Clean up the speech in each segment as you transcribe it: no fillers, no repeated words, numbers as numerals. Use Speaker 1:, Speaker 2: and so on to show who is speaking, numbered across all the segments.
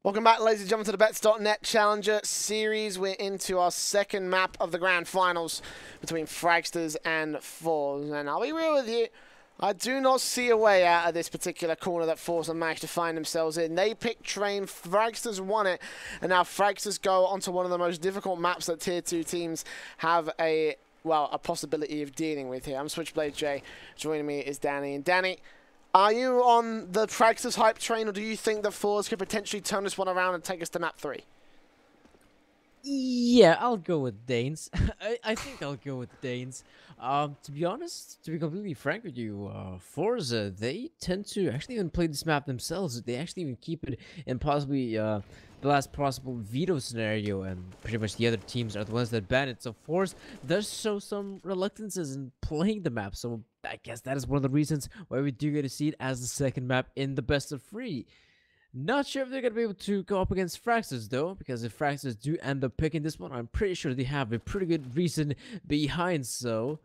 Speaker 1: Welcome back, ladies and gentlemen, to the Bets.net Challenger Series. We're into our second map of the Grand Finals between Fragsters and forZe. And I'll be real with you, I do not see a way out of this particular corner that forZe have managed to find themselves in. They picked Train, Fragsters won it, and now Fragsters go onto one of the most difficult maps that Tier 2 teams have a possibility of dealing with here. I'm Switchblade Jay. Joining me is Danny. And Danny, are you on the Fragsters hype train, or do you think that forZe could potentially turn this one around and take us to map 3?
Speaker 2: Yeah, I'll go with Danes. I think I'll go with Danes. To be honest, to be completely frank with you, forZe, they tend to actually even play this map themselves. They actually even keep it in possibly the last possible veto scenario, and pretty much the other teams are the ones that ban it. So forZe does show some reluctances in playing the map. So I guess that is one of the reasons why we do get to see it as the second map in the best of 3. Not sure if they're going to be able to go up against Fragsters, though, because if Fragsters do end up picking this one, I'm pretty sure they have a pretty good reason behind. So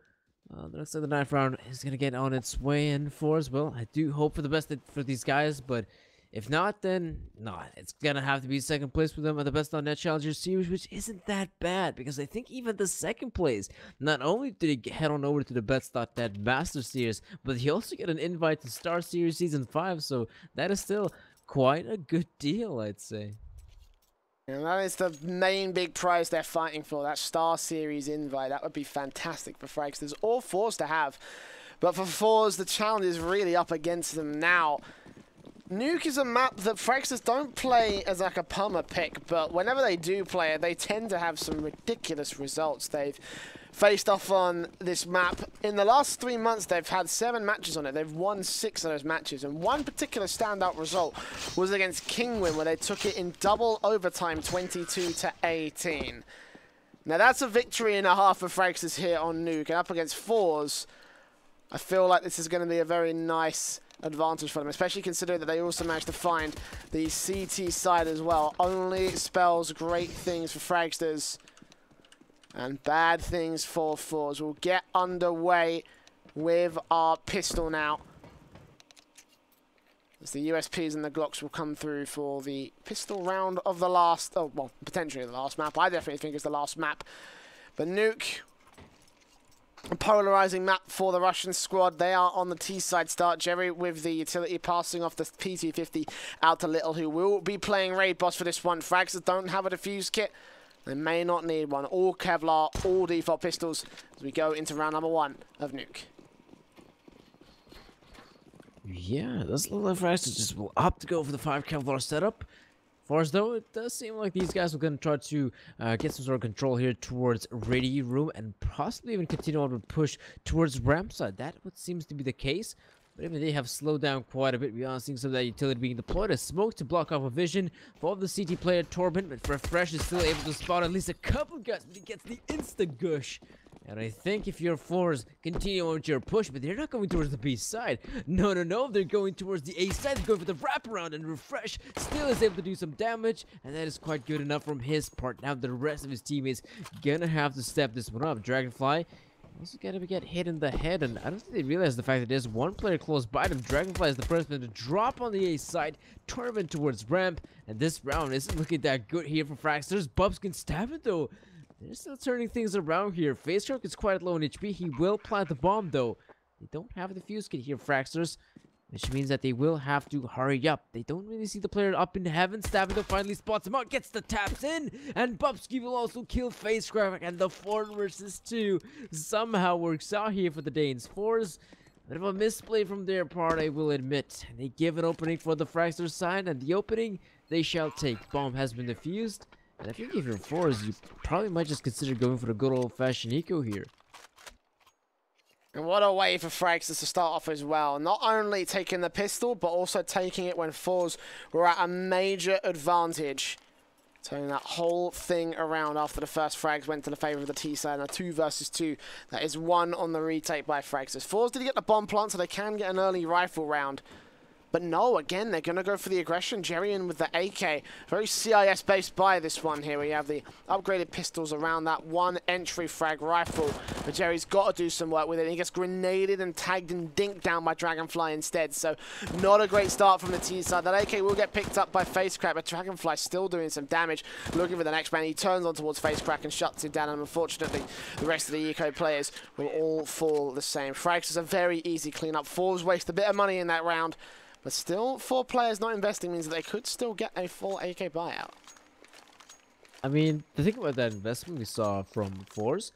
Speaker 2: the rest of the 9th round is going to get on its way in forZe. Well, I do hope for the best for these guys, but if not, then no, it's going to have to be second place for them at the Best.net Challenger Series, which isn't that bad, because I think even the second place, not only did he head on over to the Best.net Master Series, but he also get an invite to Star Series Season 5, so that is still quite a good deal, I'd say.
Speaker 1: And that is the main big prize they're fighting for, that Star Series invite. That would be fantastic for Fragsters or forZe to have. But for forZe, the challenge is really up against them now. Nuke is a map that Fragsters don't play as like a pummer pick, but whenever they do play it, they tend to have some ridiculous results. They've faced off on this map. In the last 3 months, they've had 7 matches on it. They've won 6 of those matches, and one particular standout result was against Kingwin, where they took it in double overtime, 22-18. Now that's a victory and a half for Fragsters here on Nuke, and up against forZe, I feel like this is going to be a very nice advantage for them, especially considering that they also managed to find the CT side as well. Only spells great things for Fragsters and bad things for forZe. We'll get underway with our pistol now, as the USPs and the Glocks will come through for the pistol round of the last, oh, well, potentially the last map. I definitely think it's the last map. But Nuke, a polarizing map for the Russian squad. They are on the T side start. Jerry with the utility passing off the P250 out to Little, who will be playing Raid Boss for this one. Fragsters don't have a defuse kit. They may not need one. All Kevlar, all default pistols as we go into round number 1 of Nuke.
Speaker 2: Yeah, this little Fragsters just will opt to go for the 5 Kevlar setup. forZe, though, it does seem like these guys are going to try to get some sort of control here towards Ready Room and possibly even continue on to push towards Ramp side. That what seems to be the case. But even they have slowed down quite a bit. We are seeing some of that utility being deployed. A smoke to block off a vision for the CT player Torben, but Refresh is still able to spot at least a couple guys, but he gets the insta gush. And I think if your forZe continue on with your push, but they're not going towards the B side. No, they're going towards the A side. They're going for the wraparound, and Refresh still is able to do some damage, and that is quite good enough from his part. Now the rest of his teammates gonna have to step this one up. Dragonfly also gonna get hit in the head, and I don't think they realize the fact that there's one player close by them. Dragonfly is the first man to drop on the A side, turn towards ramp, and this round isn't looking that good here for Fragsters. Bubs can stab it though. They're still turning things around here. FaceShark is quite low in HP. He will plant the bomb, though. They don't have the fuse kit here, Fragsters, which means that they will have to hurry up. They don't really see the player up in heaven. Stabito finally spots him out, gets the taps in, and Bubsky will also kill FaceShark, and the 4 versus 2 somehow works out here for the Danes. forZe, a bit of a misplay from their part, I will admit. They give an opening for the Fragsters side, and the opening they shall take. Bomb has been defused. And I think if you're forZe, you probably might just consider going for the good old-fashioned eco here.
Speaker 1: And what a way for Fragsters to start off as well. Not only taking the pistol, but also taking it when forZe were at a major advantage. Turning that whole thing around after the first frags went to the favor of the T side. And a 2 versus 2. That is 1 on the retake by Fragsters. forZe did get the bomb plant, so they can get an early rifle round. But no, again, they're going to go for the aggression. Jerry in with the AK. Very CIS-based buy this one here. We have the upgraded pistols around that one entry frag rifle. But Jerry's got to do some work with it. He gets grenaded and tagged and dinked down by Dragonfly instead. So not a great start from the T side. That AK will get picked up by FaceCrack, but Dragonfly still doing some damage. Looking for the next man. He turns on towards FaceCrack and shuts him down. And unfortunately, the rest of the eco players will all fall the same. Frags is a very easy cleanup. forZe waste a bit of money in that round. But still, 4 players not investing means that they could still get a full AK buyout.
Speaker 2: I mean, the thing about that investment we saw from forZe,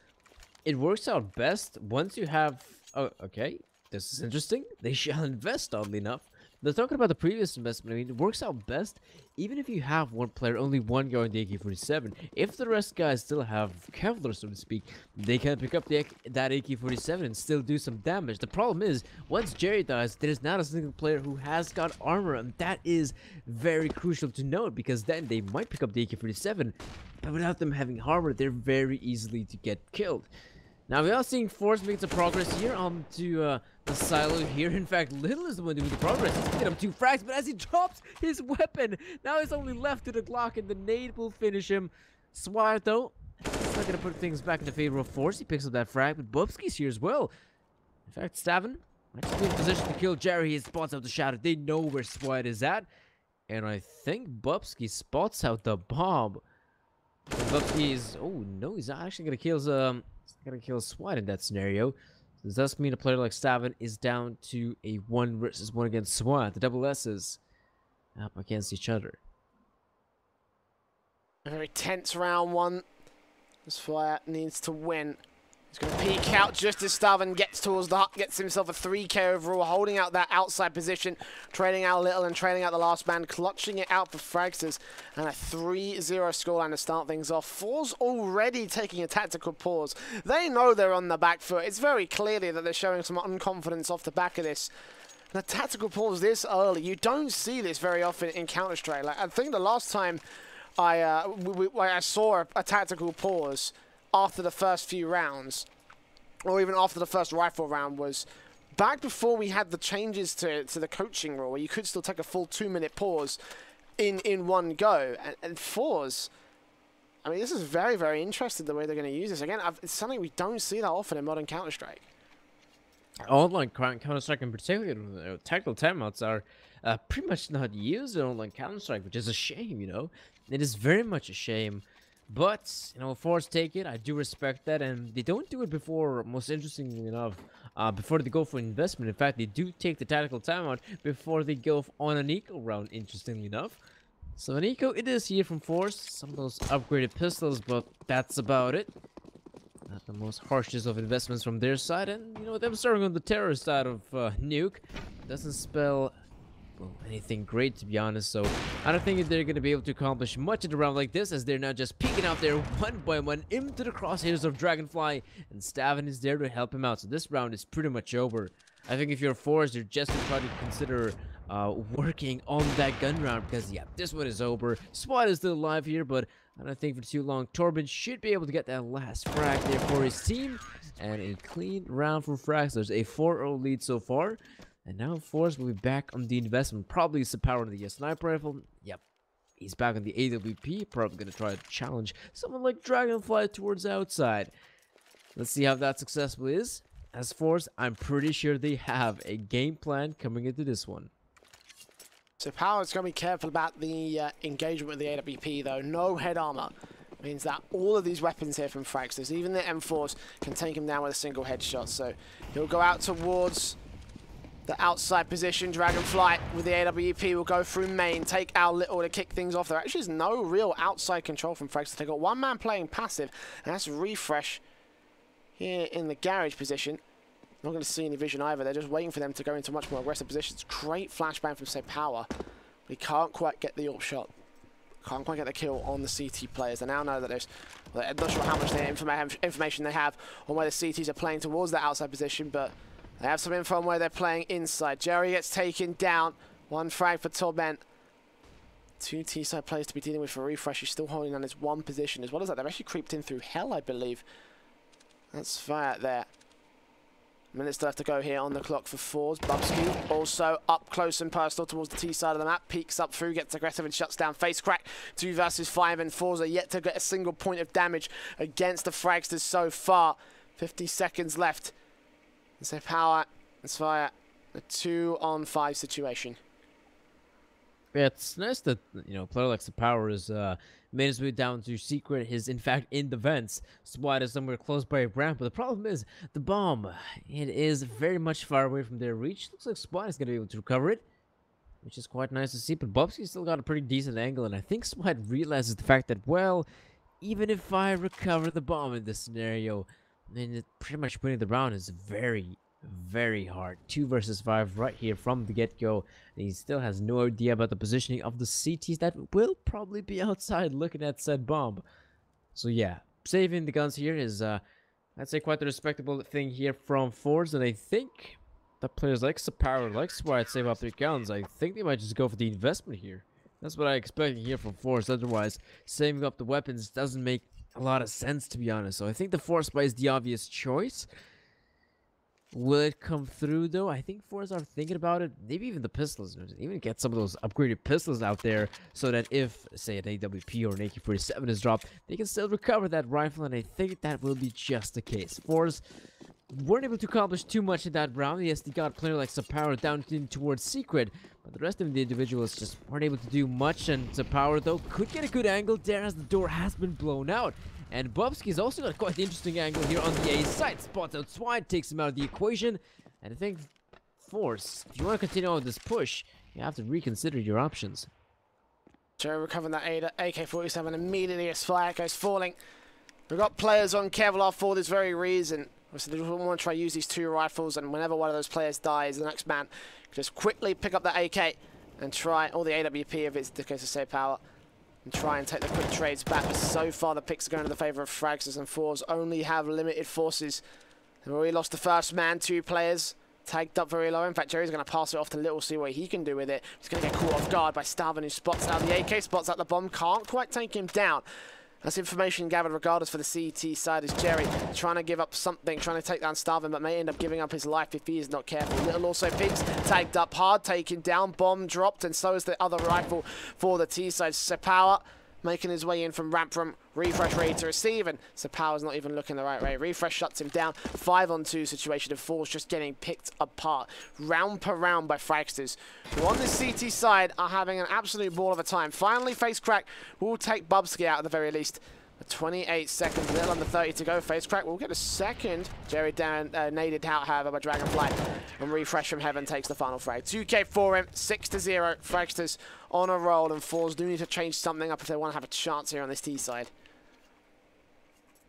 Speaker 2: it works out best once you have... Oh, okay, this is interesting. They shall invest, oddly enough. They're talking about the previous investment. I mean, it works out best even if you have one player, only one guy on the AK-47. If the rest guys still have Kevlar, so to speak, they can pick up that AK-47 and still do some damage. The problem is, once Jerry dies, there's not a single player who has got armor, and that is very crucial to note, because then they might pick up the AK-47, but without them having armor, they're very easily to get killed. Now, we are seeing forZe make some progress here onto the silo here. In fact, Little is the one doing the progress. He's picking up 2 frags, but as he drops his weapon, now he's only left to the Glock, and the nade will finish him. Swire, though, it's not going to put things back in the favor of forZe. He picks up that frag, but Bubski's here as well. In fact, Stavin might just be in position to kill Jerry. He spots out the shadow. They know where Swire is at. And I think Bubski spots out the bomb. Bubski is... Oh, no, he's not actually going to kill... Gonna kill Swine in that scenario. Does this mean a player like Stavin is down to a 1 versus 1 against Swine? The double S's up against each other.
Speaker 1: A very tense round one. Swire needs to win. He's going to peek out just as Stavin gets towards the hut, gets himself a 3k overall, holding out that outside position, trading out Little and trading out the last man, clutching it out for Fragsters, and a 3-0 scoreline to start things off. forZe already taking a tactical pause. They know they're on the back foot. It's very clearly that they're showing some unconfidence off the back of this. And a tactical pause this early, you don't see this very often in Counter-Strike. Like, I think the last time I saw a tactical pause after the first few rounds, or even after the first rifle round, was back before we had the changes to the coaching rule, where you could still take a full 2-minute pause in one go. And forZe, I mean, this is very, very interesting the way they're going to use this. Again, it's something we don't see that often in modern Counter-Strike.
Speaker 2: Online Counter-Strike in particular, tactical timeouts are pretty much not used in online Counter-Strike, which is a shame, you know. It is very much a shame. But, you know, forZe take it. I do respect that. And they don't do it before, most interestingly enough, before they go for investment. In fact, they do take the tactical timeout before they go on an eco round, interestingly enough. So an eco it is here from forZe. Some of those upgraded pistols, but that's about it. Not the most harshest of investments from their side. And, you know, them starting on the terror side of nuke doesn't spell... well, anything great, to be honest. So I don't think they're going to be able to accomplish much in a round like this, as they're now just peeking out there one by one into the crosshairs of Dragonfly, and Stavin is there to help him out. So this round is pretty much over. I think if you're forZe, you're just going to try to consider working on that gun round, because yeah, this one is over. Swat is still alive here, but I don't think for too long. Torben should be able to get that last frag there for his team, and a clean round for Fragsters. A 4-0 lead so far. And now forZe will be back on the investment. Probably some power on the sniper rifle. Yep. He's back on the AWP. Probably going to try to challenge someone like Dragonfly towards the outside. Let's see how that successful is. As forZe, I'm pretty sure they have a game plan coming into this one.
Speaker 1: So Power's going to be careful about the engagement with the AWP, though. No head armor means that all of these weapons here from Fragsters, even the M4s, can take him down with a single headshot. So he'll go out towards the outside position. Dragonfly with the AWP will go through main, take out Little to kick things off. There actually is no real outside control from Fragsters. They've got one man playing passive, and that's Refresh here in the garage position. Not going to see any vision either. They're just waiting for them to go into much more aggressive positions. Great flashbang from, say, Power. But he can't quite get the AWP shot. Can't quite get the kill on the CT players. They now know that there's... Well, I'm not sure how much information they have on where the CTs are playing towards that outside position, but they have some info on where they're playing inside. Jerry gets taken down. One frag for Torben. Two T-side players to be dealing with for Refresh. He's still holding on his one position. As well as that, they've actually creeped in through Hell, I believe. That's fire there. Minutes still have to go here on the clock for forZe. Bubsky also up close and personal towards the T side of the map. Peeks up through, gets aggressive and shuts down FaceCrack. 2 versus 5, and forZe yet to get a single point of damage against the Fragsters so far. 50 seconds left. So Power, let's fire a 2-on-5 situation.
Speaker 2: Yeah, it's nice that, you know, player like Power is made his way down to Secret. He's in fact in the vents. Swat is somewhere close by a ramp, but the problem is the bomb. It is very much far away from their reach. Looks like Swat is going to be able to recover it, which is quite nice to see. But Bubsky still got a pretty decent angle, and I think Swat realizes the fact that, well, even if I recover the bomb in this scenario, then pretty much winning the round is very, very hard. 2 versus 5 right here from the get-go. He still has no idea about the positioning of the CTs that will probably be outside looking at said bomb. So yeah, saving the guns here is I'd say quite a respectable thing here from forZe, and I think that players like Power, like Swat, save up their guns. I think they might just go for the investment here. That's what I expect here from forZe. Otherwise, saving up the weapons doesn't make a lot of sense, to be honest. So I think the force buy is the obvious choice. Will it come through, though? I think forZe are thinking about it. Maybe even the pistols. Even get some of those upgraded pistols out there so that if, say, an AWP or an AK-47 is dropped, they can still recover that rifle, and I think that will be just the case. forZe weren't able to accomplish too much in that round. Yes, they got a player like Power down in towards Secret, but the rest of the individuals just weren't able to do much, and Power, though, could get a good angle there as the door has been blown out. And Bubsky's also got quite the interesting angle here on the A side. Spots out Swine, takes him out of the equation. And I think forZe, if you want to continue on with this push, you have to reconsider your options.
Speaker 1: Joe recovering that AK-47 immediately as fire goes falling. We've got players on Kevlar for this very reason. Obviously, they want to try to use these 2 rifles, and whenever one of those players dies, the next man can just quickly pick up the AK and try, or the AWP if it's the case of Say Power, and try and take the quick trades back. But so far, the picks are going to the favour of Fragsters, and forZe only have limited forces. They've already lost the first man, 2 players. Tagged up very low. In fact, Jerry's going to pass it off to Little, see what he can do with it. He's going to get caught off guard by Starvin, who spots out the AK, spots out the bomb. Can't quite take him down. That's information gathered regardless for the CT side as Jerry trying to give up something, trying to take down Starvin, but may end up giving up his life if he is not careful. Little also peeks, tagged up hard, taken down, bomb dropped, and so is the other rifle for the T side. Power making his way in from ramp room. Refresh ready to receive, and Power's not even looking the right way. Refresh shuts him down. 5-on-2 situation of forZe just getting picked apart round per round by Fragsters, who on the CT side are having an absolute ball of a time. Finally, FaceCrack will take Bubsky out at the very least. 28 seconds, a little under 30 to go. FaceCrack will get a second. Jerry down, naded out, however, by Dragonfly. And Refresh from Heaven takes the final frag. 2K for him, 6-0. Fragsters on a roll, and forZe do need to change something up if they want to have a chance here on this T side.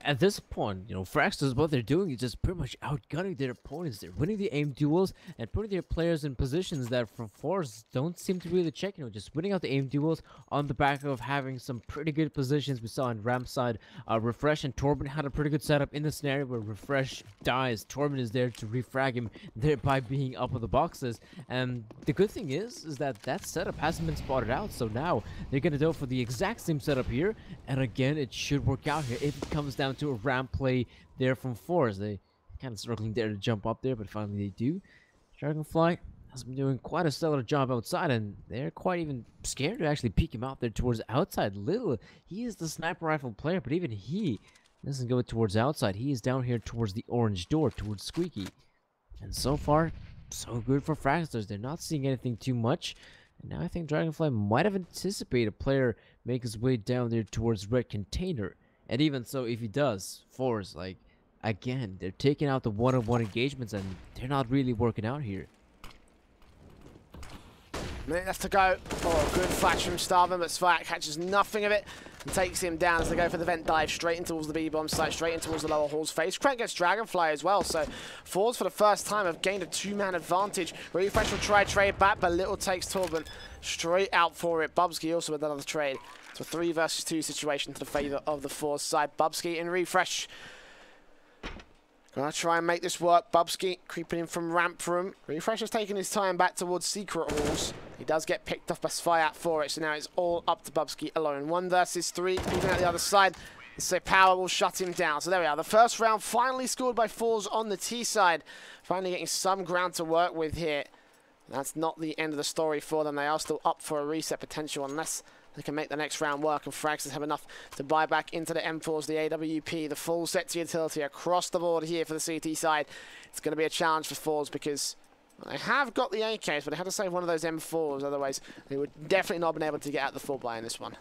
Speaker 2: At this point, you know, Fragsters, what they're doing is just pretty much outgunning their opponents. They're winning the aim duels and putting their players in positions that from forZe don't seem to really check. You know, just winning out the aim duels on the back of having some pretty good positions. We saw on ramp side, Refresh and Torben had a pretty good setup in the scenario where Refresh dies. Torben is there to refrag him, thereby being up on the boxes. And the good thing is that that setup hasn't been spotted out. So now they're going to go for the exact same setup here. And again, it should work out here if it comes down to a ramp play there from forZe. They kind of struggling there to jump up there, but finally they do. Dragonfly has been doing quite a stellar job outside, and they're quite even scared to actually peek him out there towards outside. Little, he is the sniper rifle player, but even he doesn't go towards outside. He is down here towards the orange door, towards Squeaky. And so far, so good for Fragsters. They're not seeing anything too much. And now I think Dragonfly might have anticipated a player make his way down there towards red container. And even so, if he does, forZe, like, again, they're taking out the one-on-one engagements, and they're not really working out here.
Speaker 1: Minute left to go. Oh, good flash from Starvin, but Svayak catches nothing of it and takes him down as they go for the vent dive straight in towards the B-bomb site, straight in towards the lower hall's face. Crank gets Dragonfly as well, so forZe for the first time have gained a 2-man advantage. Refresh will try trade back, but Little takes Torben straight out for it. Bubsky also with another trade. It's a 3 versus 2 situation to the favour of the forZe side. Bubsky and Refresh. Gonna try and make this work. Bubsky creeping in from ramp room. Refresh is taking his time back towards secret halls. He does get picked off by Svayak for it, so now it's all up to Bubsky alone. 1 versus 3, even at the other side. So power will shut him down. So there we are. The first round finally scored by forZe on the T side. Finally getting some ground to work with here. That's not the end of the story for them. They are still up for a reset potential unless they can make the next round work, and Fragsters have enough to buy back into the M4s, the AWP, the full set utility across the board here for the CT side. It's going to be a challenge for forZe because they have got the AKs, but they had to save one of those M4s, otherwise they would definitely not have been able to get out the full buy in this one.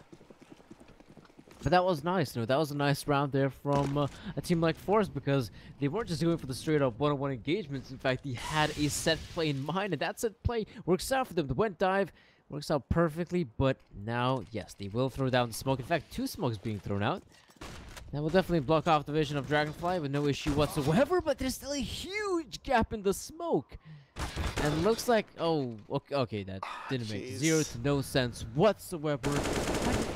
Speaker 2: But that was nice, that was a nice round there from a team like forZe, because they weren't just going for the straight-up one-on-one engagements. In fact, they had a set play in mind, and that set play works out for them. The went dive works out perfectly, but now, yes, they will throw down the smoke. In fact, 2 smokes being thrown out. That will definitely block off the vision of Dragonfly with no issue whatsoever, but there's still a huge gap in the smoke. And looks like, oh, okay, that didn't make zero to no sense whatsoever.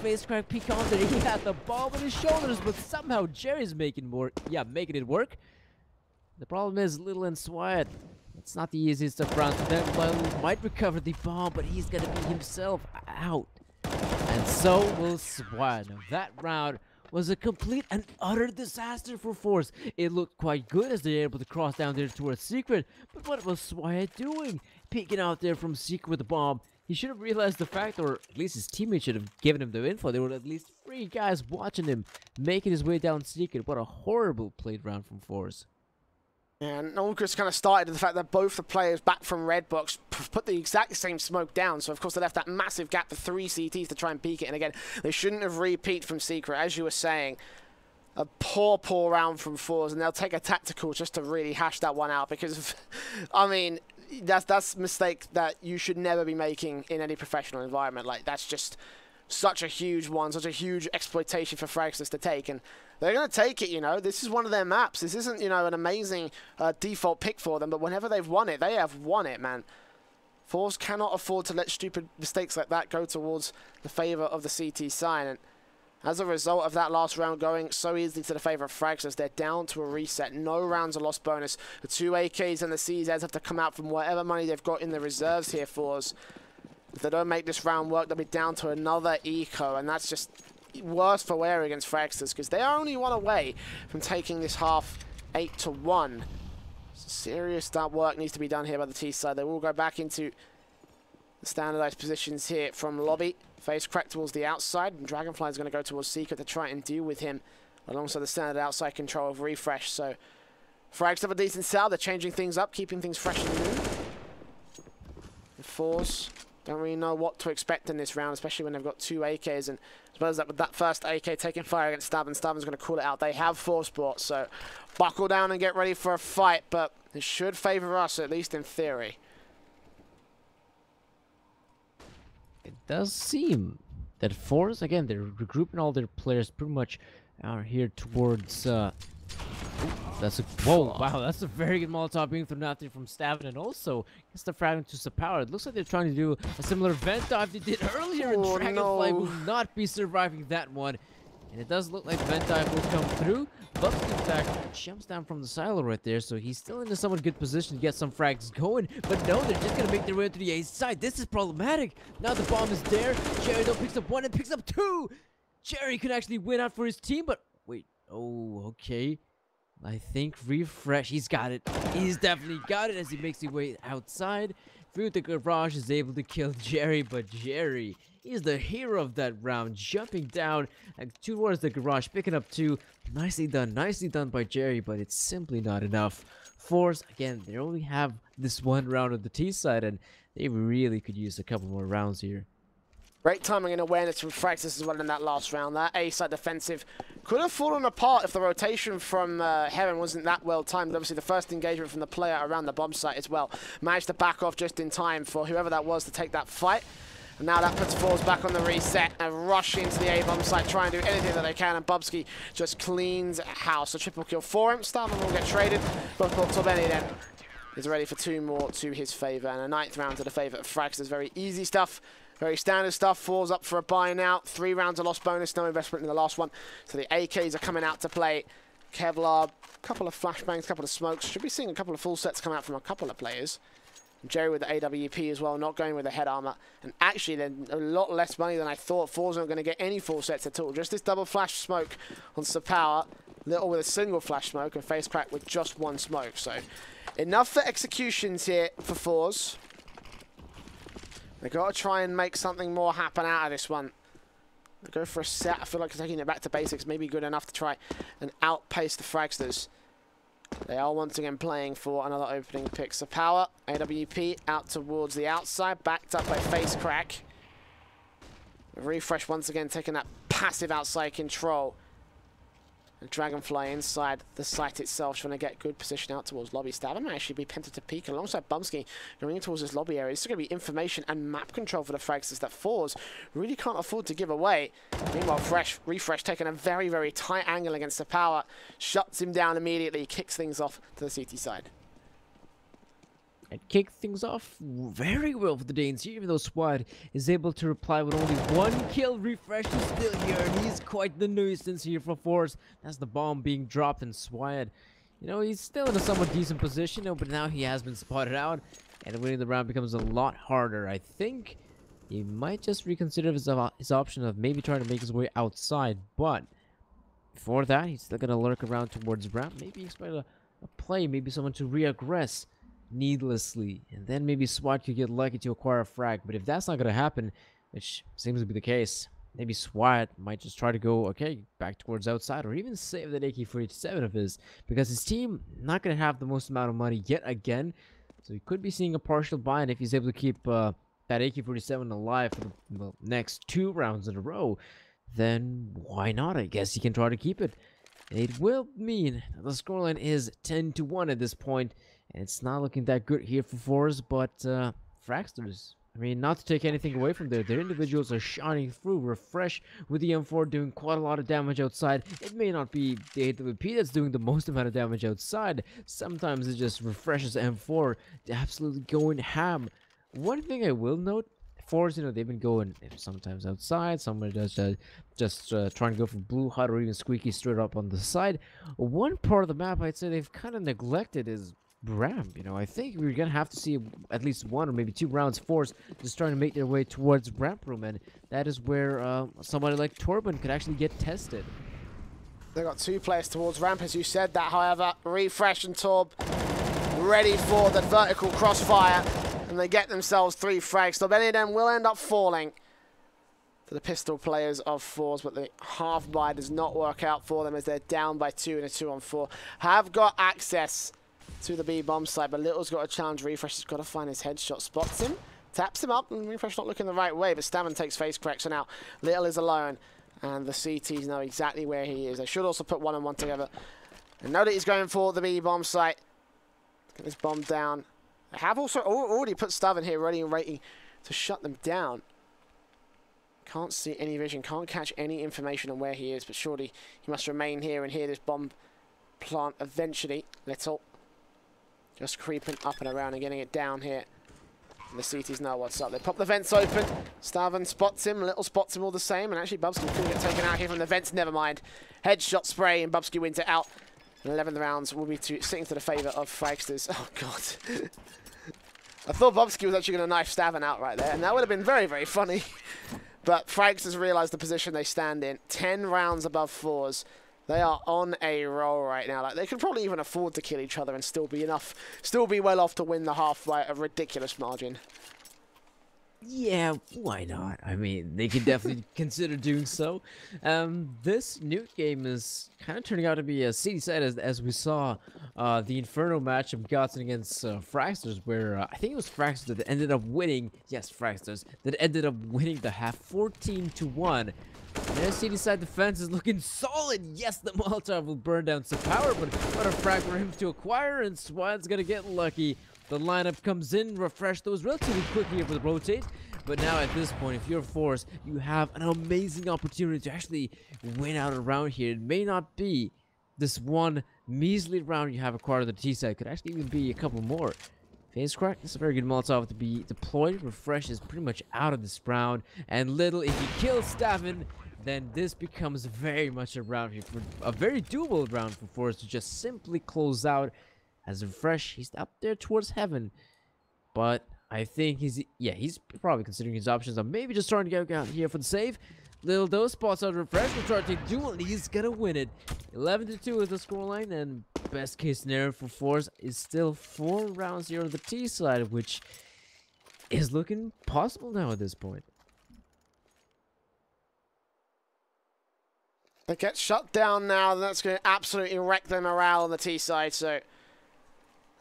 Speaker 2: Face crack peek on there. He had the ball on his shoulders, but somehow Jerry's making it work. The problem is Little and Swat. It's not the easiest of rounds for them. Little might recover the ball, but he's gonna be himself out. And so will Swat. Now that round was a complete and utter disaster for forZe. It looked quite good as they were able to cross down there towards Secret, but what was Swat doing? Peeking out there from Secret with the bomb. He should have realized the fact, or at least his teammates should have given him the info. There were at least 3 guys watching him, making his way down Secret. What a horrible played round from forZe.
Speaker 1: Yeah, and all just kind of started with the fact that both the players back from Red Box put the exact same smoke down. So, of course, they left that massive gap for 3 CTs to try and peek it. And again, they shouldn't have repeat from Secret, as you were saying. A poor round from forZe, and they'll take a tactical just to really hash that one out because, I mean, that's a mistake that you should never be making in any professional environment. Like, that's just such a huge one, such a huge exploitation for Fragsters to take, and they're going to take it, you know. This is one of their maps. This isn't, you know, an amazing default pick for them, but whenever they've won it, they have won it, man. forZe cannot afford to let stupid mistakes like that go towards the favor of the CT side, and as a result of that last round going so easily to the favor of Fragsters, they're down to a reset. No rounds of lost bonus. The 2 AKs and the CZs have to come out from whatever money they've got in the reserves here for us. If they don't make this round work, they'll be down to another eco, and that's just worse for wear against Fragsters because they are only 1 away from taking this half 8-1. Serious work needs to be done here by the T side. They will go back into the standardized positions here from lobby. Face crack towards the outside, and Dragonfly is going to go towards Secret to try and deal with him alongside the standard outside control of Refresh. So Frags have a decent sell. They're changing things up, keeping things fresh and new. The forZe don't really know what to expect in this round, especially when they've got 2 AKs. And as well as that, with that first AK taking fire against Stab, and Stabben's going to call it out. They have force sport, so buckle down and get ready for a fight, but it should favor us, at least in theory.
Speaker 2: It does seem that forZe, again, they're regrouping all their players pretty much out here towards, that's a, whoa, wow, that's a very good Molotov being thrown out there from Stabben, and also gets the fragment to Sapower. It looks like they're trying to do a similar vent dive they did earlier, and Dragonfly will not be surviving that one. And it does look like vent dive will come through. Bucks, in fact, jumps down from the silo right there, so he's still in a somewhat good position to get some frags going. But no, they're just gonna make their way to the A side. This is problematic. Now the bomb is there. Jerry though picks up 1 and picks up 2. Jerry could actually win out for his team, but wait. Oh, okay. I think Refresh. He's got it. He's definitely got it as he makes his way outside. Through the garage is able to kill Jerry, but Jerry is the hero of that round, jumping down and towards the garage, picking up 2. Nicely done by Jerry, but it's simply not enough. forZe, again, they only have this 1 round on the T side, and they really could use a couple more rounds here.
Speaker 1: Great timing and awareness from Fragsters as well in that last round. That A-side defensive could have fallen apart if the rotation from Heron wasn't that well timed. Obviously, the first engagement from the player around the bomb site as well managed to back off just in time for whoever that was to take that fight. And now that puts forZe back on the reset and rush into the A-bomb site, try and do anything that they can, and Bubsky just cleans house. A triple kill for him. Starman will get traded, but Torbeni then is ready for 2 more to his favor, and a 9th round to the favor of Fragsters. Very easy stuff. Very standard stuff. forZe up for a buy now. 3 rounds of lost bonus. No investment in the last one. So the AKs are coming out to play. Kevlar, couple of flashbangs, couple of smokes. Should be seeing a couple of full sets come out from a couple of players. Jerry with the AWP as well, not going with the head armor. And actually, then a lot less money than I thought. forZe aren't going to get any full sets at all. Just this double flash smoke on Power. Little with a single flash smoke, and FaceCrack with just one smoke. So enough for executions here for forZe. They've got to try and make something more happen out of this one. They go for a set. I feel like taking it back to basics may be good enough to try and outpace the Fragsters. They are once again playing for another opening pick. Power, AWP, out towards the outside, backed up by FaceCrack. Refresh once again taking that passive outside control. And Dragonfly inside the site itself, trying to get good position out towards lobby. Stavin might actually be tempted to peek alongside Bumsky going towards his lobby area. This is going to be information and map control for the Fragsters that forZe really can't afford to give away. Meanwhile, Refresh taking a very, very tight angle against the Power. Shuts him down immediately, kicks things off to the CT side.
Speaker 2: And kick things off very well for the Danes here, even though Swad is able to reply with only one kill. Refresh is still here, and he's quite the nuisance here for forZe. That's the bomb being dropped, and Swad, you know, he's still in a somewhat decent position, but now he has been spotted out, and winning the round becomes a lot harder. I think he might just reconsider his option of maybe trying to make his way outside, but before that, he's still going to lurk around towards ramp. Maybe expect a play, maybe someone to re-aggress needlessly, and then maybe SWAT could get lucky to acquire a frag. But if that's not going to happen, which seems to be the case, maybe SWAT might just try to go, okay, back towards outside, or even save that AK-47 of his, because his team not going to have the most amount of money yet again, so he could be seeing a partial buy, and if he's able to keep that AK-47 alive for the next 2 rounds in a row, then why not? I guess he can try to keep it. It will mean that the scoreline is 10-1 at this point, and it's not looking that good here for forZe, but Fragsters, I mean, not to take anything away from their individuals are shining through. Refresh with the M4 doing quite a lot of damage outside. It may not be the AWP that's doing the most amount of damage outside. Sometimes it just refreshes M4 absolutely going ham. One thing I will note, forZe, you know, they've been going sometimes outside, somebody does just trying to go for blue hut or even squeaky straight up on the side. One part of the map I'd say they've kind of neglected is ramp. You know, I think we're gonna have to see at least 1 or maybe 2 rounds forZe just trying to make their way towards ramp room, and that is where somebody like Torben could actually get tested.
Speaker 1: They got 2 players towards ramp, as you said that. However, Refresh and Torb ready for the vertical crossfire, and they get themselves 3 frags. So many of them will end up falling to the pistol players of forZe, but the half buy does not work out for them as they're down by 2 in a 2-on-4. Have got access to the B bomb side, but Little's got a challenge. Refresh has got to find his headshot, spots him, taps him up, and Refresh not looking the right way, but Stammen takes face crack, so now Little is alone, and the CTs know exactly where he is. They should also put 1-on-1 together, and know that he's going for the B bomb site. Get this bomb down. They have also already put Stavin here ready and waiting to shut them down. Can't see any vision, can't catch any information on where he is, but surely he must remain here and hear this bomb plant eventually. Little just creeping up and around and getting it down here. And the CTs know what's up. They pop the vents open. Stavin spots him. Little spots him all the same. And actually, Bubsky could get taken out here from the vents. Never mind. Headshot spray, and Bubsky wins it out. And 11th rounds will be sitting to the favour of Fragsters. Oh, God. I thought Bubsky was actually going to knife Stavin out right there. And that would have been very, very funny. But Fragsters realised the position they stand in. 10 rounds above forZe. They are on a roll right now. Like, they could probably even afford to kill each other and still be well off to win the half by a ridiculous margin.
Speaker 2: Yeah, why not? I mean, they could definitely consider doing so. This nuke game is kind of turning out to be a city side, as we saw the Inferno matchup Gotzen against Fragsters, where I think it was Fragsters that ended up winning. Yes, Fragsters that ended up winning the half 14-1. Their city side defense is looking solid. Yes, the Molotov will burn down some power, but what a frag for him to acquire, and Swad's gonna get lucky. The lineup comes in, Refresh those relatively quickly with the rotate, but now at this point, if you're forZe, you have an amazing opportunity to actually win out a round here. It may not be this one measly round you have acquired on the T side, could actually even be a couple more. Face crack, it's a very good Molotov to be deployed. Refresh is pretty much out of this round, and Little, if he kills Stavin, then this becomes very much a round here, for a very doable round for forZe to just simply close out. As Refresh, he's up there towards heaven, but I think he's probably considering his options of maybe just trying to go out here for the save. Little those spots out refresh. Will try to take duel. He's gonna win it. 11-2 is the scoreline, and best case scenario for forZe is still 4 rounds here on the T side, which is looking possible now at this point.
Speaker 1: They get shut down now, and that's going to absolutely wreck their morale on the T side, so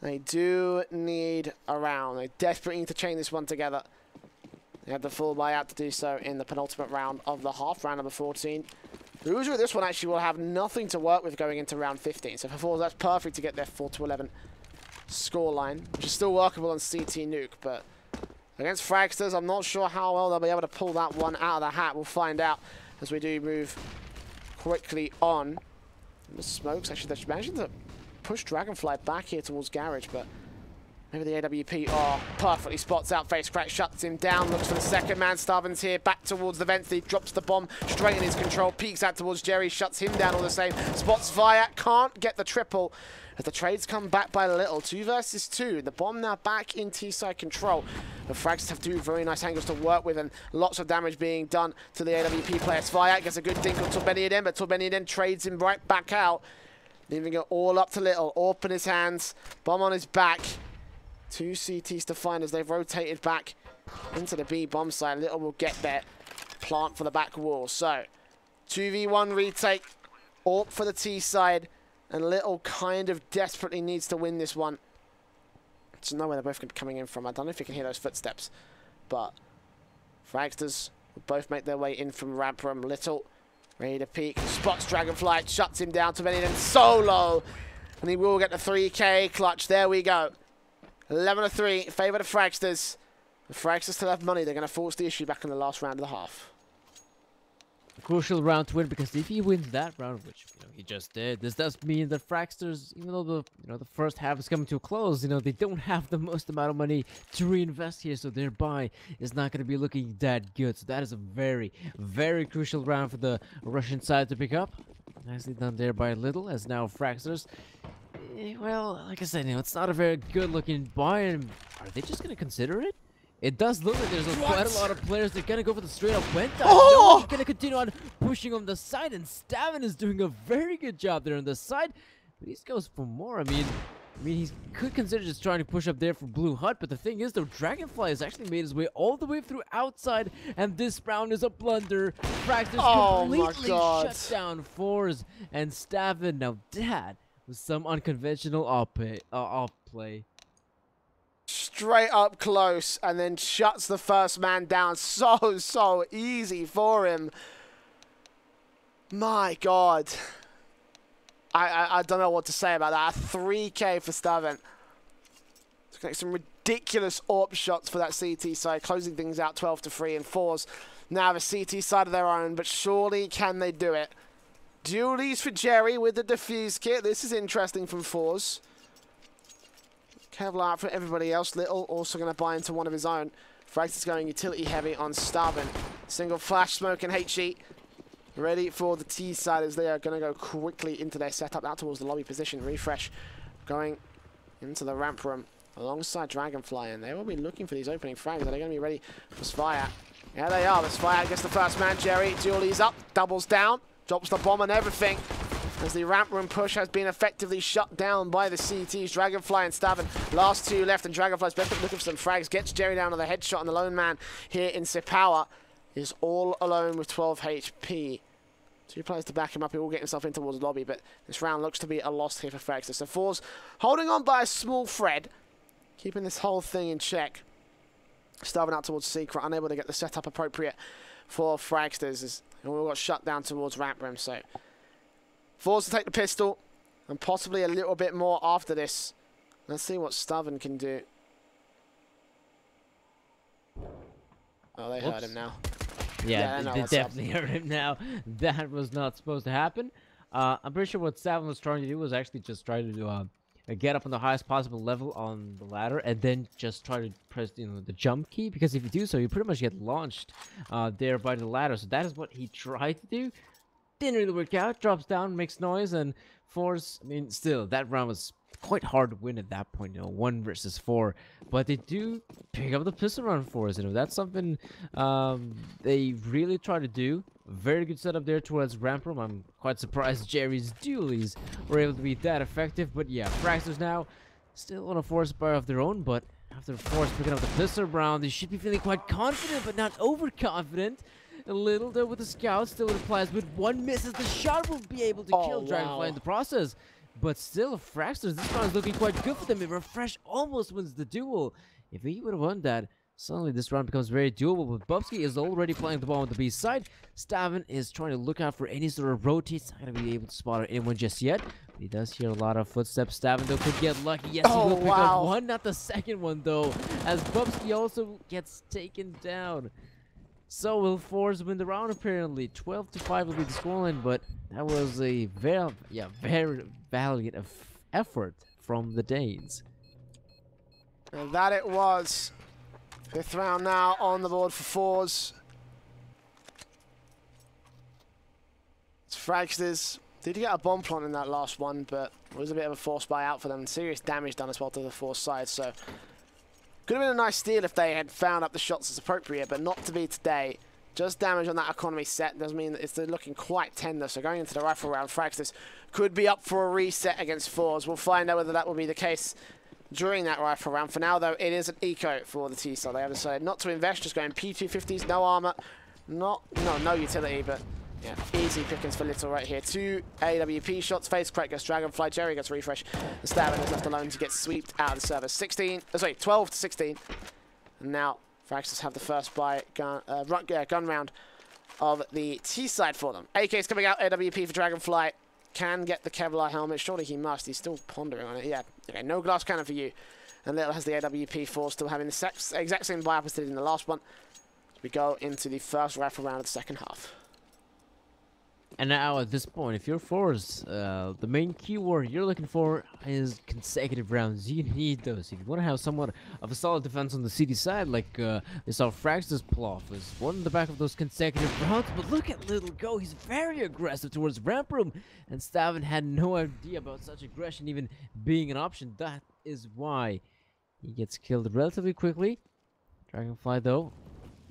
Speaker 1: they do need a round. They desperately need to chain this one together. They had the full buyout to do so in the penultimate round of the half, round number 14. The loser of this one actually will have nothing to work with going into round 15. So for forZe, that's perfect to get their 4-11 scoreline, which is still workable on CT nuke. But against Fragsters, I'm not sure how well they'll be able to pull that one out of the hat. We'll find out as we do move quickly on. The smokes, actually, they're managing to push Dragonfly back here towards Garage, but maybe the AWP, perfectly spots out face crack, shuts him down, looks for the second man. Starvin's here, back towards the vents. He drops the bomb straight in his control, peeks out towards Jerry, shuts him down all the same. Spots Viat, can't get the triple as the trades come back by little. 2 versus 2. The bomb now back in T-side control. The Frags have 2 very nice angles to work with and lots of damage being done to the AWP players. Viat gets a good dink on Turbeniaden, but Turbeniaden trades him right back out, leaving it all up to Little. AWP in his hands, bomb on his back. 2 CTs to find as they've rotated back into the B bomb side. Little will get there. Plant for the back wall. So, 2v1 retake. AWP for the T side. And Little kind of desperately needs to win this one. Just know where they're both coming in from. I don't know if you can hear those footsteps. But Fragsters will both make their way in from ramp room. Little ready to peek. Spots Dragonfly. Shuts him down to Benny solo. And he will get the 3K clutch. There we go. 11-3, favour the Fragsters. The Fragsters still have money. They're going to force the issue back in the last round of the half.
Speaker 2: A crucial round to win, because if he wins that round, which he just did, this does mean that Fragsters, even though the first half is coming to a close, they don't have the most amount of money to reinvest here, so their buy is not going to be looking that good. So that is a very, very crucial round for the Russian side to pick up. Nicely done there by Little, as now Fragsters. Well, like I said, it's not a very good-looking buy, and are they just going to consider it? It does look like there's quite a lot of players that are going to go for the straight-up went dive. No, he's going to continue on pushing on the side, and Stavin is doing a very good job there on the side, but he goes for more. I mean, he could consider just trying to push up there for Blue Hut, but the thing is, though, Dragonfly has actually made his way all the way through outside, and this round is a blunder. Fragsters completely shut down forZe and Stavin. Now, that with some unconventional off play.
Speaker 1: Straight up close, and then shuts the first man down. So easy for him. My God. I don't know what to say about that. 3K for Stavin. Some ridiculous AWP shots for that CT side, closing things out 12-3, and forZe now have a CT side of their own, but surely can they do it? Dualies for Jerry with the defuse kit. This is interesting from forZe. Kevlar out for everybody else. Little also going to buy into one of his own. Fragsters going utility heavy on Starvin. Single flash smoke and HE. Ready for the T side as they are going to go quickly into their setup out towards the lobby position. Refresh going into the ramp room alongside Dragonfly, and they will be looking for these opening frags. Are they going to be ready for Spire? Yeah, they are. The Spire gets the first man. Jerry dualies up, doubles down. Drops the bomb and everything as the ramp room push has been effectively shut down by the CTs. Dragonfly and Stavin, last 2 left, and Dragonfly's best looking for some frags. Gets Jerry down on the headshot, and the lone man here in Sipower is all alone with 12 HP. 2 players to back him up. He will get himself in towards the lobby, but this round looks to be a loss here for Fragsters. So forZe holding on by a small thread, keeping this whole thing in check. Stavin out towards Secret, unable to get the setup appropriate for Fragsters. And we got shut down towards ramp room, so forZe to take the pistol and possibly a little bit more after this. Let's see what Stavin can do. Oh, they heard him now.
Speaker 2: Yeah, they definitely heard him now. That was not supposed to happen. I'm pretty sure what Stavin was trying to do was actually just try to get up on the highest possible level on the ladder, and then just try to press the jump key, because if you do so, you pretty much get launched there by the ladder. So that is what he tried to do. Didn't really work out. Drops down, makes noise, and forZe, I mean, still, that round was quite hard to win at that point, 1 versus 4. But they do pick up the pistol round for us, that's something they really try to do. Very good setup there towards ramp room. I'm quite surprised Jerry's dualies were able to be that effective. But yeah, Fragsters now still on a force bar of their own, but after Force picking up the pistol round, they should be feeling quite confident, but not overconfident. A little there with the scout, still replies, but 1 misses. The shot will be able to kill Dragonfly in the process. But still, Fragsters, this round is looking quite good for them. Refresh almost wins the duel. If he would have won that, suddenly this round becomes very doable. But Bubsky is already playing the ball on the B side. Stavin is trying to look out for any sort of rotates. Not going to be able to spot anyone just yet. But he does hear a lot of footsteps. Stavin, though, could get lucky. Yes, he will pick up 1, not the second one, though. As Bubsky also gets taken down. So will forZe win the round, apparently. 12-5 will be the scoreline, but that was a very valiant effort from the Danes.
Speaker 1: And that it was. 5th round now on the board for forZe. It's Fragsters. Did get a bomb plant in that last one, but it was a bit of a force buy out for them. Serious damage done as well to the force side, so could have been a nice steal if they had found up the shots as appropriate, but not to be today. Just damage on that economy set does mean that it's looking quite tender. So going into the rifle round, Fragsters could be up for a reset against forZe. We'll find out whether that will be the case during that rifle round. For now, though, it is an eco for the T side. They have decided not to invest, just going P250s, no armor, no utility, but yeah, easy pickings for Little right here. 2 AWP shots, face crack gets Dragonfly, Jerry gets refresh. The Stavin is left alone to get swept out of the service. 12 to 16. And now Fragsters have the first gun round of the T side for them. AK is coming out, AWP for Dragonfly. Can get the Kevlar helmet, surely he must. He's still pondering on it. Yeah, okay, no glass cannon for you. And Little has the AWP for still having the exact same buy-up as did in the last one. We go into the first rifle round of the second half.
Speaker 2: And now at this point, if you're forZe, the main keyword you're looking for is consecutive rounds. You need those. If you want to have somewhat of a solid defense on the CD side, like we saw Fragsters pull off, is one in the back of those consecutive rounds. But look at Little go. He's very aggressive towards ramp room. And Stavin had no idea about such aggression even being an option. That is why he gets killed relatively quickly. Dragonfly, though,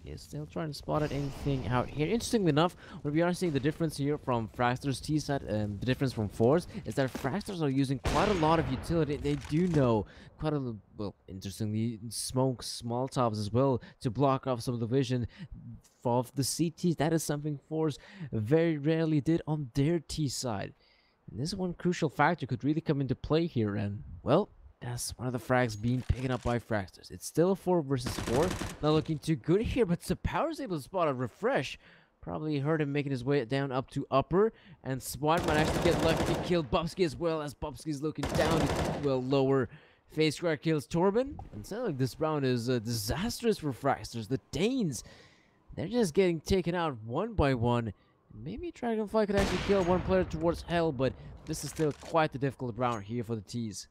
Speaker 2: is still trying to spot at anything out here. Interestingly enough, what we are seeing the difference here from Fragsters T side and the difference from forZe is that Fragsters are using quite a lot of utility. They do know quite a little, well, interestingly, smoke small tops as well to block off some of the vision of the CTs. That is something forZe very rarely did on their T side. And this one crucial factor could really come into play here, and well, that's one of the frags being picked up by Fragsters. It's still a 4 versus 4. Not looking too good here, but Power's able to spot a refresh. Probably heard him making his way down up to upper. And Swat might actually get lucky to kill Bubsky as well, as Bubsky's looking down to, well, lower. Face crack kills Torben. And it sounds like this round is disastrous for Fragsters. The Danes, they're just getting taken out one by one. Maybe Dragonfly could actually kill one player towards hell, but this is still quite a difficult round here for the T's.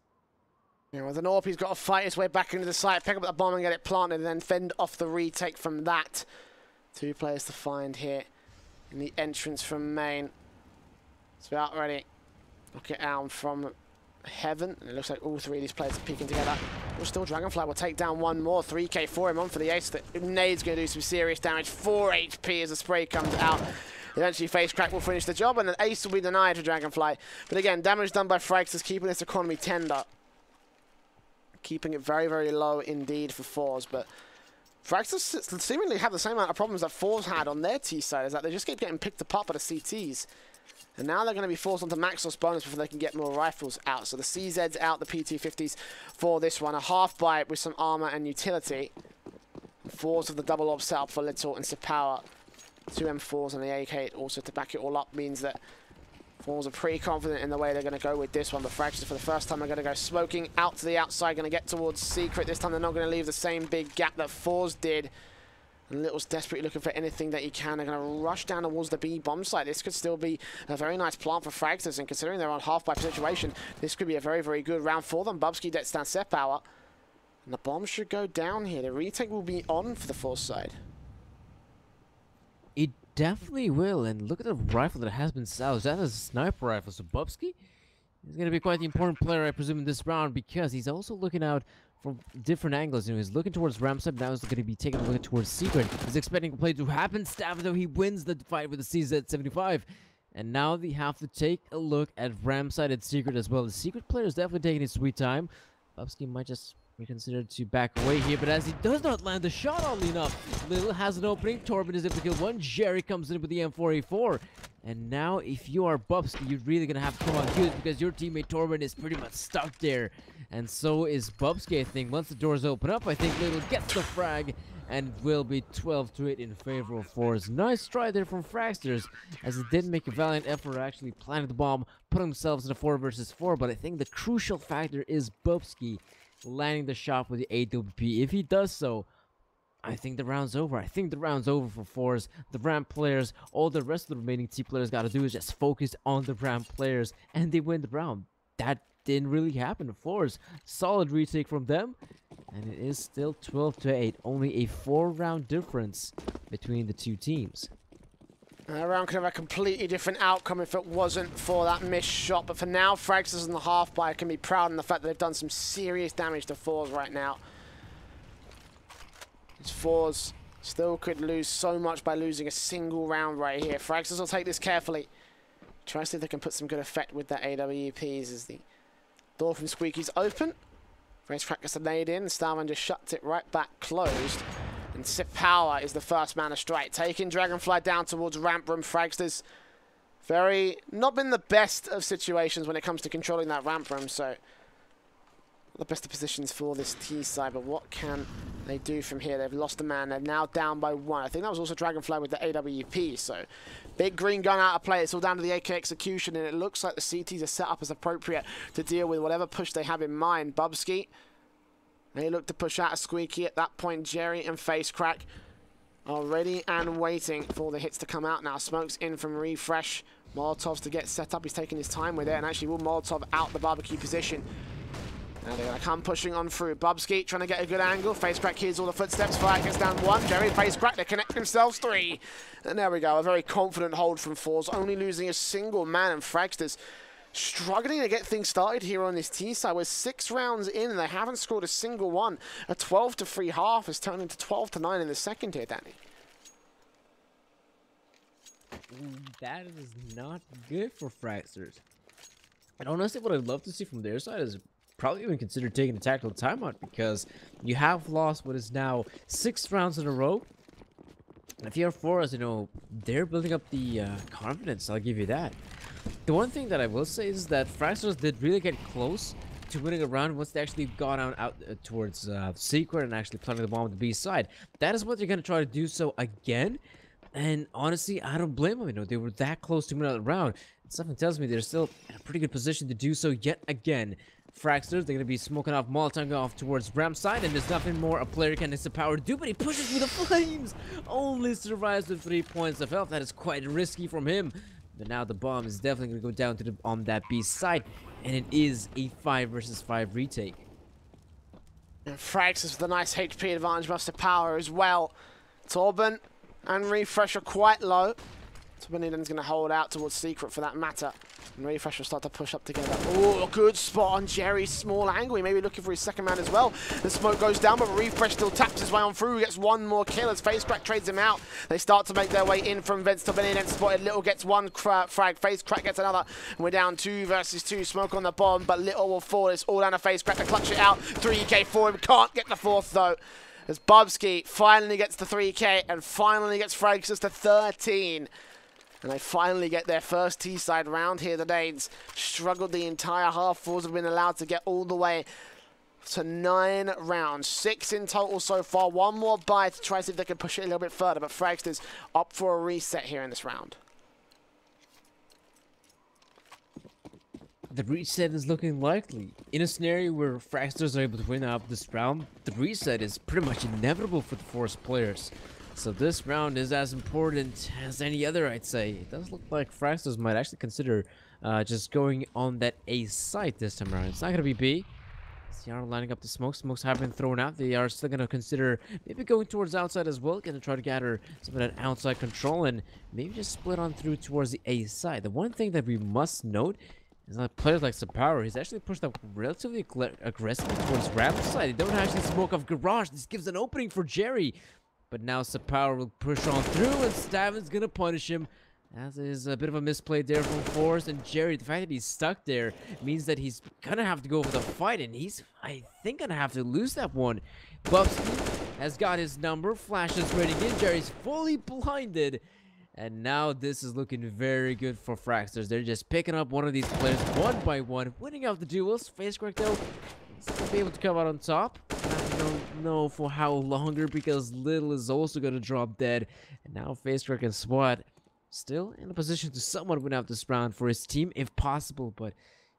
Speaker 1: Yeah, with an AWP, he's got to fight his way back into the site, pick up the bomb and get it planted, and then fend off the retake from that. 2 players to find here in the entrance from main. It's about ready. Look it down from heaven, and it looks like all 3 of these players are peeking together. Well, still Dragonfly will take down one more. 3k for him on for the ace. The nade's going to do some serious damage. 4 HP as the spray comes out. Eventually, Face Crack will finish the job, and an ace will be denied for Dragonfly. But again, damage done by Fragsters, keeping this economy tender. Keeping it very, very low indeed for forZe, but Fragsters seemingly have the same amount of problems that forZe had on their T side, is that they just keep getting picked apart by the CTs. And now they're going to be forced onto Maxos bonus before they can get more rifles out. So the CZ's out, the P250s for this one. A half bite with some armor and utility. And forZe of the double orb setup for Little and Power. 2 M4s and the AK also to back it all up means that forZe are pretty confident in the way they're going to go with this one, but Fragsters for the first time are going to go smoking out to the outside, going to get towards Secret. This time they're not going to leave the same big gap that forZe did. And Little's desperately looking for anything that he can. They're going to rush down towards the B bomb site. This could still be a very nice plant for Fragsters, and considering they're on half-pipe situation, this could be a very, very good round for them. Bubsky gets down set power, and the bomb should go down here. The retake will be on for the force side.
Speaker 2: It definitely will, and look at the rifle that has been salvaged. That is a sniper rifle, so Bubsky He's going to be quite the important player, I presume, in this round, because he's also looking out from different angles. You know, he's looking towards Ramside, now he's going to be taking a look towards Secret. He's expecting a play to happen. Staff, though, he wins the fight with the CZ75. And now they have to take a look at Ramside and Secret as well. The Secret player is definitely taking his sweet time. Bubsky might just reconsider to back away here, but as he does not land the shot, oddly enough, Little has an opening. Torben is able to kill one. Jerry comes in with the M4A4. And now, if you are Bubsky, you're really going to have to come on kills because your teammate Torben is pretty much stuck there. And so is Bubsky, I think. Once the doors open up, I think Little gets the frag and will be 12-8 in favor of forZe. Nice try there from Fragsters, as it did make a valiant effort actually planting the bomb, put themselves in a 4 versus 4. But I think the crucial factor is Bubsky landing the shot with the AWP. If he does so, I think the round's over. I think the round's over for forZe. The ramp players, all the rest of the remaining team players got to do is just focus on the ramp players, and they win the round. That didn't really happen to forZe. Solid retake from them, and it is still 12-8. Only a 4-round difference between the two teams.
Speaker 1: That round could have a completely different outcome if it wasn't for that missed shot. But for now, Fragsters and the half-buyer can be proud in the fact that they've done some serious damage to forZe right now. forZe still could lose so much by losing a single round right here. Fragsters will take this carefully. Try to see if they can put some good effect with their AWPs as the door from Squeaky's open. FaceCrack gets a nade in. Starman just shuts it right back closed. And Sip Power is the first man to strike. Taking Dragonfly down towards ramp room. Fragsters not been the best of situations when it comes to controlling that ramp room, so the best of positions for this T side, but what can they do from here? They've lost a man. They're now down by 1. I think that was also Dragonfly with the AWP, so big green gun out of play. It's all down to the AK execution, and it looks like the CTs are set up as appropriate to deal with whatever push they have in mind. Bubsky, they look to push out a Squeaky. At that point, Jerry and FaceCrack are ready and waiting for the hits to come out now. Smoke's in from Refresh. Molotov's to get set up. He's taking his time with it, and actually will Molotov out the barbecue position. Now they're going to come pushing on through. Bubsky trying to get a good angle. FaceCrack hears all the footsteps. Fire gets down 1. Jerry, FaceCrack, they connect themselves 3. And there we go. A very confident hold from forZe. Only losing a single man, and Fragsters struggling to get things started here on this T side. We're 6 rounds in and they haven't scored a single one. A 12-3 half has turned into 12-9 in the second here, Danny.
Speaker 2: That is not good for Fragsters. And honestly, what I'd love to see from their side is probably even consider taking a tactical timeout, because you have lost what is now 6 rounds in a row. And if you're forZe, you know, they're building up the confidence, I'll give you that. The one thing that I will say is that Fragsters did really get close to winning a round once they actually got out towards Secret and actually planting the bomb on the B side. That is what they're going to try to do so again. And honestly, I don't blame them. You know, they were that close to winning the round. Something tells me they're still in a pretty good position to do so yet again. Fragsters, they're going to be smoking off Molotov off towards ramp side, and there's nothing more a player can power to do, but he pushes through the flames. Only survives with 3 points of health. That is quite risky from him. But now the bomb is definitely going to go down to on that B side, and it is a 5 versus 5 retake.
Speaker 1: And Fragsters with a nice HP advantage, must have power as well. Torben and Refresh are quite low. Torben's going to hold out towards Secret for that matter. And Refresh will start to push up together. Oh, a good spot on Jerry's small angle. He may be looking for his second man as well. The smoke goes down, but Refresh still taps his way on through. Gets one more kill as FaceCrack trades him out. They start to make their way in from Vents to Benny. Spotted. Little gets one frag. FaceCrack gets another. And we're down 2 versus 2. Smoke on the bomb, but Little will fall. It's all down to FaceCrack to clutch it out. 3K for him. Can't get the 4th though. As Bubsky finally gets the 3K and finally gets Fragsters to 13. And they finally get their first T-side round here. The Danes struggled the entire half. forZe have been allowed to get all the way to 9 rounds. 6 in total so far. One more buy to try to see if they can push it a little bit further. But Fragsters up for a reset here in this round.
Speaker 2: The reset is looking likely. In a scenario where Fragsters are able to win out this round, the reset is pretty much inevitable for the forZe players. So this round is as important as any other, I'd say. It does look like Fragsters might actually consider just going on that A site this time around. It's not going to be B. They are lining up the smokes. Smokes have been thrown out. They are still going to consider maybe going towards outside as well. Going to try to gather some of that outside control and maybe just split on through towards the A side. The one thing that we must note It's like players like Sapower, he's actually pushed up relatively aggressively towards Ram's side. They don't actually smoke off Garage. This gives an opening for Jerry. But now Sapower will push on through, and Stavin's gonna punish him. As is a bit of a misplay there from forZe, and Jerry, the fact that he's stuck there means that he's gonna have to go for the fight, and he's, I think, gonna have to lose that one. Bubsky has got his number, Flash is ready in, Jerry's fully blinded, and now this is looking very good for Fragsters. They're just picking up one of these players one by one, winning out the duels. FaceCrack, though, he's gonna be able to come out on top. I don't know for how longer, because Little is also gonna drop dead, and now FaceCrack and SWAT still in a position to somewhat win out this round for his team if possible, but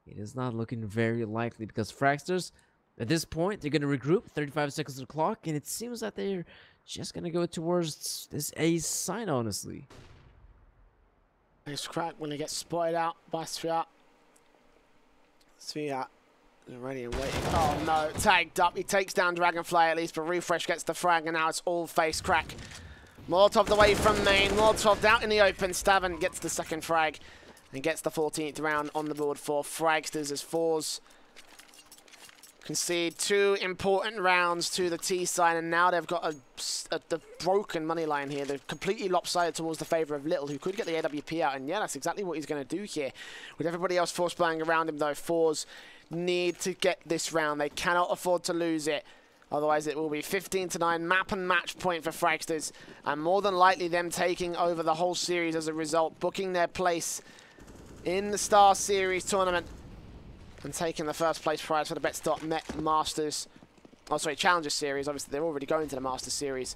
Speaker 2: it is not looking very likely because Fragsters, at this point, they're going to regroup, 35 seconds on the clock, and it seems that they're just going to go towards this ace sign, honestly.
Speaker 1: FaceCrack when he gets spotted out by Sviat. Sviat is ready and waiting. Oh no, tagged up. He takes down Dragonfly at least, but Refresh gets the frag, and now it's all FaceCrack. Molotov away from main, Molotov out in the open. Stavin gets the second frag and gets the 14th round on the board for Fragsters as forZe concede 2 important rounds to the T side, and now they've got the broken money line here. They're completely lopsided towards the favor of Little, who could get the AWP out, and yeah, that's exactly what he's going to do here. With everybody else force playing around him though, forZe need to get this round. They cannot afford to lose it. Otherwise, it will be 15-9 map and match point for Fragsters, and more than likely them taking over the whole series as a result, booking their place in the Star Series tournament and taking the first place prize for the Bets.net Masters. Oh, sorry, Challenger Series. Obviously, they're already going to the Master Series.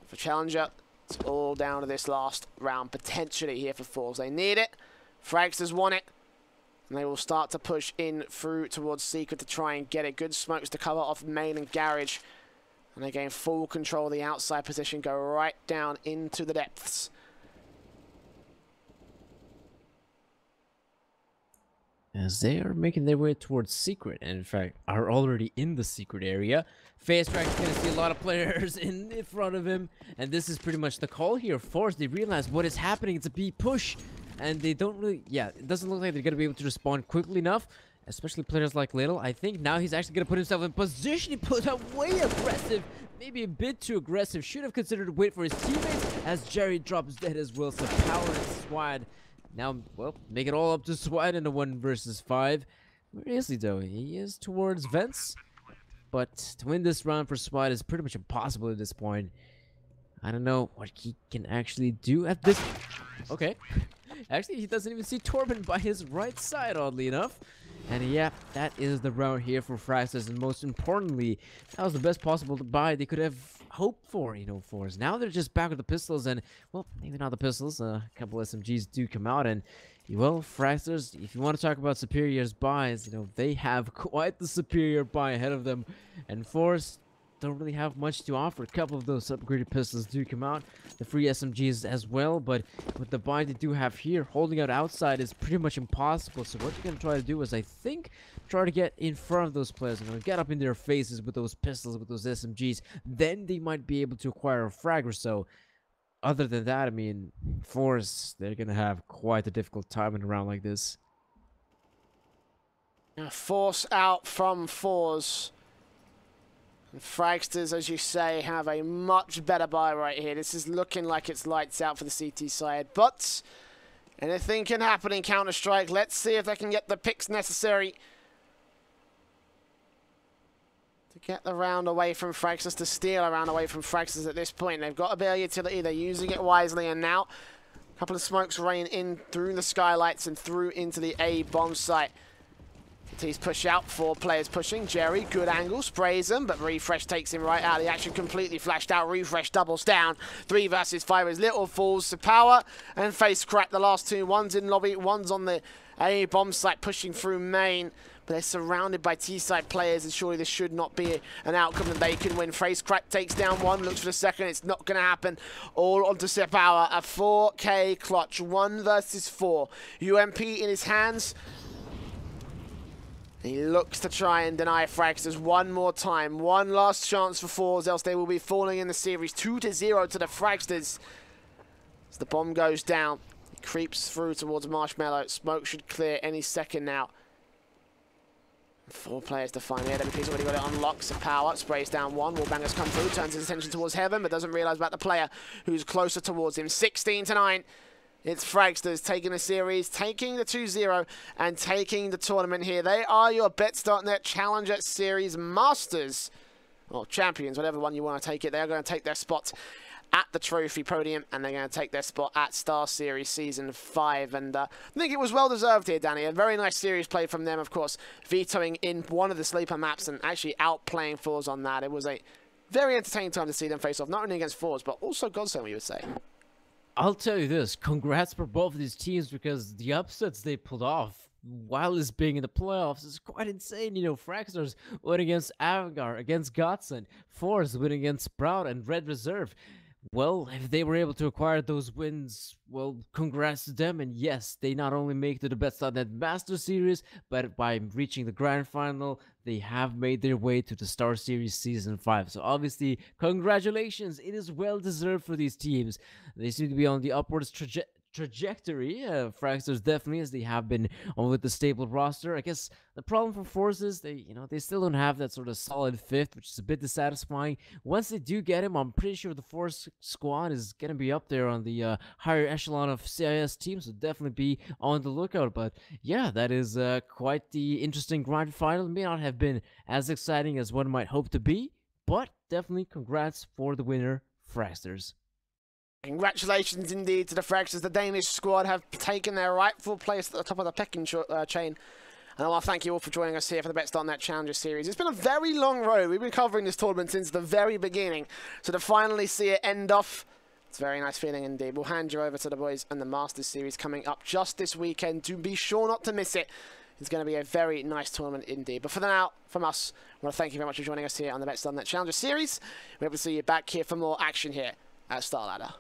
Speaker 1: For Challenger, it's all down to this last round, potentially here for forZe. They need it. Fragsters want it. And they will start to push in through towards Secret to try and get it. Good smokes to cover off main and garage. And they gain full control of the outside position, go right down into the depths.
Speaker 2: As they are making their way towards Secret, and in fact are already in the Secret area. FaceCrack is going to see a lot of players in front of him. And this is pretty much the call here. forZe, they realize what is happening. It's a B push. And they don't really, yeah, it doesn't look like they're going to be able to respond quickly enough, especially players like Little. I think now he's actually going to put himself in position. He put up way aggressive, maybe a bit too aggressive. Should have considered to wait for his teammates as Jerry drops dead as well. So Power and SWAT now, well, make it all up to SWAT in a 1 versus 5. Where is he though? He is towards Vents, but to win this round for SWAT is pretty much impossible at this point. I don't know what he can actually do at this. Okay. Actually, he doesn't even see Torben by his right side, oddly enough. And yeah, that is the round here for Fragsters. And most importantly, that was the best possible buy they could have hoped for, you know, forZe. Now they're just back with the pistols and, well, maybe not the pistols. A couple SMGs do come out. And, well, Fragsters, if you want to talk about superior's buys, you know, they have quite the superior buy ahead of them. And forZe don't really have much to offer. A couple of those upgraded pistols do come out, the free SMGs as well, but with the buy they do have here, holding out outside is pretty much impossible. So what you're going to try to do is, I think, try to get in front of those players, you know, get up in their faces with those pistols, with those SMGs. Then they might be able to acquire a frag or so. Other than that, I mean, forZe, they're going to have quite a difficult time in a round like this.
Speaker 1: Force out from forZe. Fragsters, as you say, have a much better buy right here. This is looking like it's lights out for the CT side, but anything can happen in Counter-Strike. Let's see if they can get the picks necessary to get the round away from Fragsters, to steal a round away from Fragsters at this point. They've got a bit of utility. They're using it wisely, and now a couple of smokes rain in through the skylights and through into the A bomb site. T's push out, 4 players pushing. Jerry, good angle, sprays them, but Refresh takes him right out of the action, completely flashed out. Refresh doubles down. 3 versus 5 as Little falls to Power and FaceCrack, the last 2. One's in lobby, one's on the A bomb site pushing through main. But they're surrounded by T-side players, and surely this should not be an outcome that they can win. FaceCrack takes down 1, looks for the second. It's not going to happen. All onto Power. A 4K clutch, 1 versus 4. UMP in his hands. He looks to try and deny Fragsters one more time. One last chance for forZe, else they will be falling in the series. 2-0 to the Fragsters. As the bomb goes down, he creeps through towards Marshmallow. Smoke should clear any second now. 4 players to find the AWP's already got it unlocked. So power sprays down one. Wallbangers come through, turns his attention towards Heaven, but doesn't realize about the player who's closer towards him. 16-9. It's Fragsters taking the series, taking the 2-0, and taking the tournament here. They are your Bets.net Challenger Series Masters, or champions, whatever one you want to take it. They're going to take their spot at the trophy podium, and they're going to take their spot at Star Series Season 5. And I think it was well-deserved here, Danny. A very nice series play from them, of course, vetoing in one of the sleeper maps and actually outplaying forZe on that. It was a very entertaining time to see them face off, not only against forZe, but also Godzone, we would say.
Speaker 2: I'll tell you this, congrats for both of these teams, because the upsets they pulled off while it's being in the playoffs is quite insane. You know, Fragsters win against Avangar, against Godsend, forZe win against Sprout and Red Reserve. Well, if they were able to acquire those wins, well, congrats to them. And yes, they not only make the Bets.net Master Series, but by reaching the Grand Final, they have made their way to the Star Series Season 5. So obviously, congratulations. It is well-deserved for these teams. They seem to be on the upwards trajectory. Fragsters definitely, as they have been on with the stable roster. I guess the problem for forZe is they still don't have that sort of solid fifth, which is a bit dissatisfying. Once they do get him, I'm pretty sure the forZe squad is going to be up there on the higher echelon of CIS teams, so definitely be on the lookout. But yeah, that is quite the interesting grand final. It may not have been as exciting as one might hope to be, but definitely congrats for the winner, Fragsters.
Speaker 1: Congratulations indeed to the Fragsters. The Danish squad have taken their rightful place at the top of the pecking chain. And I want to thank you all for joining us here for the Bets.net Challenger Series. It's been a very long road. We've been covering this tournament since the very beginning. So to finally see it end off, it's a very nice feeling indeed. We'll hand you over to the boys and the Masters Series coming up just this weekend. Do be sure not to miss it. It's going to be a very nice tournament indeed. But for now, from us, I want to thank you very much for joining us here on the Bets.net Challenger Series. We hope to see you back here for more action here at Star Ladder.